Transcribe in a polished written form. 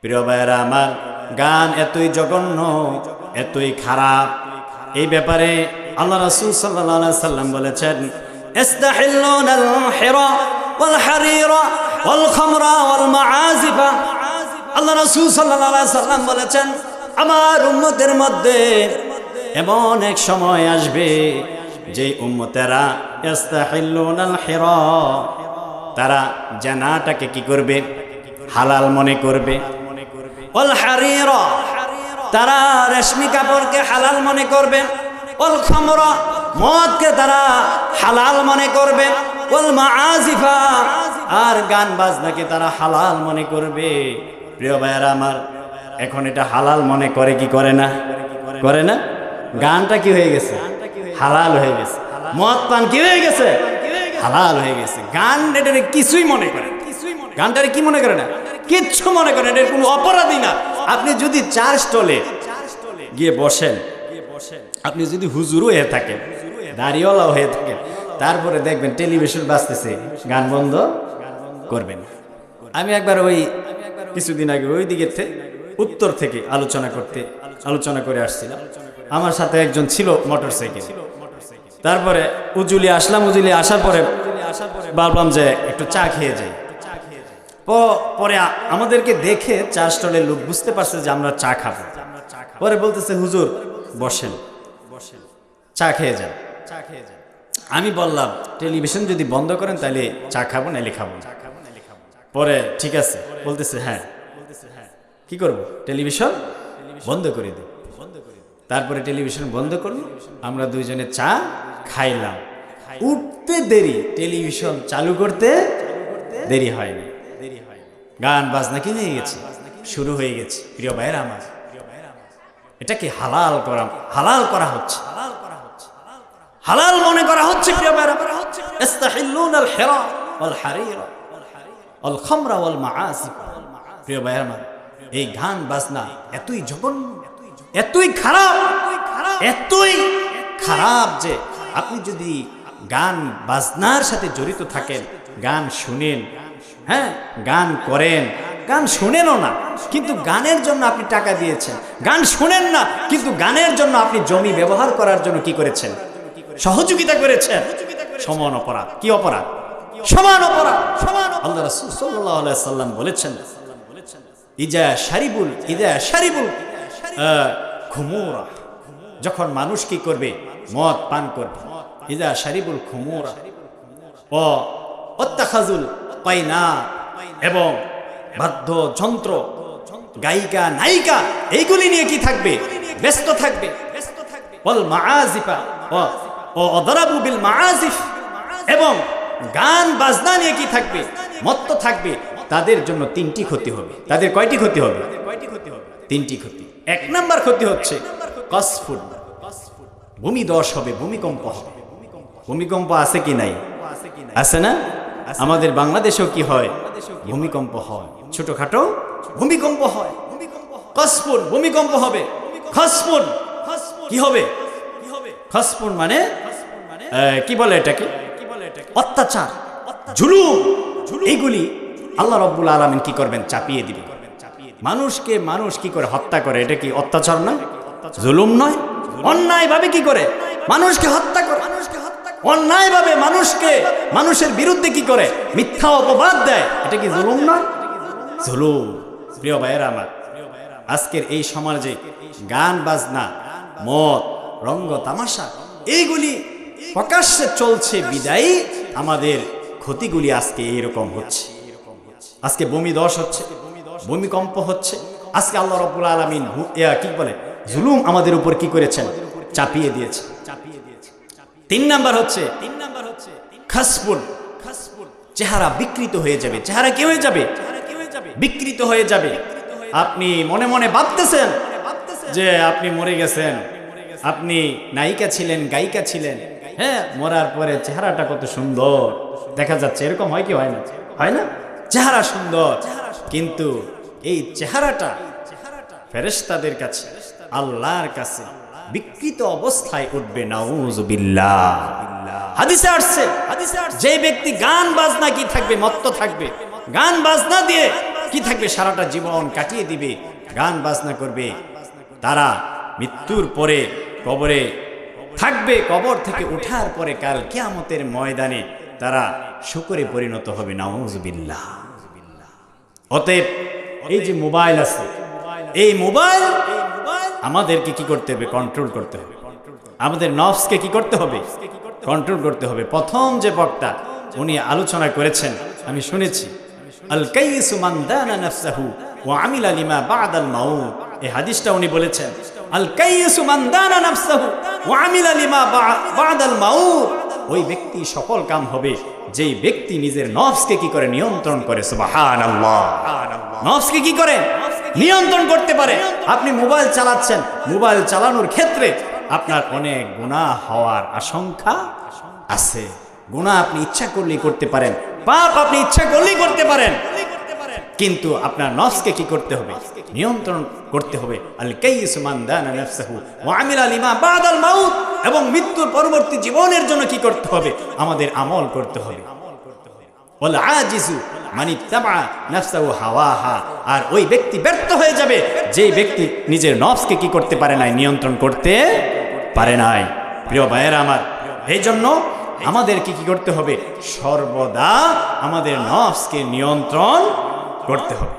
প্রিয় ভাইয়েরা আমার, গান এতই জঘন্য, এতই খারাপ, এই ব্যাপারে আল্লাহ রাসূল সাল্লাল্লাহু আলাইহি সাল্লাম বলেছেন, ইস্তাহিল্লুনাল হিরা ওয়াল হারিরা ওয়াল খামরা ওয়াল মাআজিফা। আল্লাহ রাসূল সাল্লাল্লাহু আলাইহি সাল্লাম বলেছেন, আমার উম্মতের মধ্যে এমন এক সময় আসবে যে উম্মতেরা ইস্তাহিল্লুনাল হিরা, তারা জানাটাকে কি করবে? হালাল মনে করবে। ওয়াল হারিরা, তারা রেশমি কাপড়কে হালাল মনে করবে। ওয়াল খামরা, মদকে তারা হালাল মনে করবে। ওয়াল মাআজিফা, আর গান বাজনাকে তারা হালাল মনে করবে। প্রিয় ভাইয়েরা আমার, এখন এটা হালাল মনে করে কি করে না? করে না? গানটা কি হয়ে গেছে? হালাল হয়ে গেছে। মদ পান কি হয়ে গেছে? হালাল হয়ে গেছে। গান এটারে কিছুই মনে করে, গানটারে কি মনে করে না? কিচ্ছু মনে করে না, এটা কোনো অপরাধী না। আপনি যদি চার স্টলে গিয়ে বসেন, আপনি যদি হুজুর হয়ে থাকেন, দাড়িওয়ালা হয়ে থাকেন, তারপরে দেখবেন টেলিভিশন বাজতেছে, গান বন্ধ করবেন। আমি একবার ওই কিছুদিন আগে ওই দিকে উত্তর থেকে আলোচনা করে আসছিলাম। আমার সাথে একজন ছিল মোটরসাইকেল। তারপরে উজুলি আসলাম, উজুলি আসার পরে ভাবলাম যে একটু চা খেয়ে যাই। পরে আমাদেরকে দেখে চা স্টলের লোক বুঝতে পারছে যে আমরা চা খাবো। পরে বলতেছে, হুজুর বসেন, চা খেয়ে যান। আমি বললাম, টেলিভিশন যদি বন্ধ করেন তাহলে চা খাবো, নাইলে খাবো না। পরে ঠিক আছে বলতেছে, হ্যাঁ কি করবো, টেলিভিশন বন্ধ করে দিই। তারপরে টেলিভিশন বন্ধ করলো, আমরা দুইজনে চা খাইলাম। উঠতে দেরি, টেলিভিশন চালু করতে দেরি হয়নি। গান বাজনা কি হয়ে গেছে? শুরু হয়ে গেছে। প্রিয় ভাইয়েরা আমার, এটাকে হালাল করা হচ্ছে, হালাল মনে করা হচ্ছে। প্রিয় ভাইয়েরা, ইস্তাহিল্লুনাল হিরা ওয়াল হারিরা ওয়াল খামরা ওয়াল মাআসিফ। প্রিয় ভাইয়েরা আমার, এই গান বাজনা এতই জঘন্য, এতই খারাপ যে আপনি যদি গান বাজনার সাথে জড়িত থাকেন, গান শুনেন, হ্যাঁ গান করেন, গান শুনেনও না কিন্তু গানের জন্য আপনি টাকা দিয়েছেন, গান শুনেন না কিন্তু গানের জন্য আপনি জমি ব্যবহার করার জন্য কি করেছেন? সহযোগিতা করেছেন। সমান অপরাধ। কি অপরাধ? সমান অপরাধ। আল্লাহ রাসূল সাল্লাল্লাহু আলাইহি সাল্লাম বলেছেন, ইজা শারিবুল খুমুরা, যখন মানুষ কি করবে? মদ পান করবে। ইজা শারিবুল খুমুরা ও অত্তাখাজুল কাইনা, এবং বাদ্যযন্ত্র, গায়িকা নায়িকা, এইগুলি নিয়ে কি থাকবে? ব্যস্ত থাকবে। ওয়াল মাআজিফা ও অদরাবু বিল মাআজিফ, এবং গান বাজনা নিয়ে কি থাকবে? মত্ত থাকবে। তাদের জন্য তিনটি ক্ষতি হবে। তাদের কয়টি ক্ষতি হবে? তিনটি ক্ষতি। এক নাম্বার ক্ষতি হচ্ছে কসফুন, ভূমিধস হবে, ভূমিকম্প হবে। ভূমিকম্প আছে কি নাই? আছে না? আমাদের বাংলাদেশেও কি হয়? ভূমিকম্প হয়, ছোটখাটো ভূমিকম্প হয়। কসফুন, ভূমিকম্প হবে। খসফুন, কি হবে? খসফুন মানে কি বলে এটাকে? অত্যাচার, জুলুম। এইগুলি আল্লাহ রাব্বুল আলামিন কি করবেন? চাপিয়ে দিবেন। মানুষকে মানুষ কি করে হত্যা করে? এটা কি অত্যাচার নয়? জুলুম নয়? অন্যায় ভাবে কি করে? মানুষকে হত্যা করে। অন্যায় ভাবে মানুষের বিরুদ্ধে কি করে? মিথ্যা অপবাদ দেয়। এটা কি জুলুম নয়? জুলুম। প্রিয় ভাইয়েরা আমার, আজকের এই সমাজে গান বাজনা, মদ, রঙ্গ তামাশা এইগুলি প্রকাশ্যে চলছে বিদায়ী আমাদের ক্ষতিগুলি আজকে এইরকম হচ্ছে। আজকে ভূমিধস হচ্ছে, ভূমিকম্প হচ্ছে। আজকে আল্লাহ রাব্বুল আলামিন কি বলে? জুলুম আমাদের উপর কি করেছেন? চাপিয়ে দিয়েছে। তিন নাম্বার হচ্ছে খসফুন, চেহারা বিকৃত হয়ে যাবে। চেহারা কি হয়ে যাবে? বিকৃত হয়ে যাবে। আপনি মনে মনে ভাবতেছেন যে আপনি মরে গেছেন, আপনি নায়িকা ছিলেন, গায়িকা ছিলেন, হ্যাঁ, মরার পরে চেহারাটা কত সুন্দর দেখা যাচ্ছে। এরকম হয় কি হয় না? হয় না? চেহারা সুন্দর, কিন্তু এই চেহারাটা ফেরেশতাদের কাছে, আল্লাহর কাছে বিকৃত অবস্থায় উঠবে। নাউযুবিল্লাহ। হাদিসে আসছে, যে ব্যক্তি গান বাজনা কি থাকবে? মত্ত থাকবে। গান বাজনা দিয়ে কি থাকবে, সারাটা জীবন কাটিয়ে দিবে, গান বাজনা করবে। তারা মৃত্যুর পরে কবরে থাকবে, কবর থেকে ওঠার পরে কাল কিয়ামতের ময়দানে তারা শূকরে পরিণত হবে। নাউযুবিল্লাহ। অতএব এই যে মোবাইল আছে, এই মোবাইল আমাদেরকে কি করতে হবে? কন্ট্রোল করতে হবে। আমাদের নফসকে কি করতে হবে? কন্ট্রোল করতে হবে। প্রথম যে বক্তা উনি আলোচনা করেছেন, আমি শুনেছি, আল কাইয়িসু মান দানা নাফসাহু ওয়া আমিলা লিমা বা'দাল মাউত। এই হাদিসটা উনি বলেছেন, আল কাইয়িসু মান দানা নাফসাহু ওয়া আমিলা লিমা বা'দাল মাউত। ওই ব্যক্তি সফল কাম হবে যেই ব্যক্তি নিজের নফসকে কি করে? নিয়ন্ত্রণ করে। সুবহানাল্লাহ। নফসকে কি করে? নিয়ন্ত্রণ করতে পারে। আপনি মোবাইল চালাচ্ছেন, মোবাইল চালানোর ক্ষেত্রে আপনার অনেক গুনাহ হওয়ার আশঙ্কা আছে। গুনাহ আপনি ইচ্ছা করলেই করতে পারেন, পাপ আপনি ইচ্ছা করলেই করতে পারেন, কিন্তু আপনার নফসকে কি করতে হবে? নিয়ন্ত্রণ করতে হবে। আল কাইয়িসু মান দানা নাফসাহু ওয়া আমিলা লিমা বা'দাল মাউত। এবং মৃত্যুর পরবর্তী জীবনের জন্য কি করতে হবে? আমাদের আমল করতে হবে। ওয়াল আজিজু মান ইত্তাবা নাফসাহু হাওয়াহা। আর ওই ব্যক্তি ব্যর্থ হয়ে যাবে যেই ব্যক্তি নিজের নফসকে কি করতে পারে নাই? নিয়ন্ত্রণ করতে পারে নাই। প্রিয় ভাইয়েরা আমার, এই জন্য আমাদেরকে কি করতে হবে? সর্বদা আমাদের নফসকে নিয়ন্ত্রণ করতে হবে।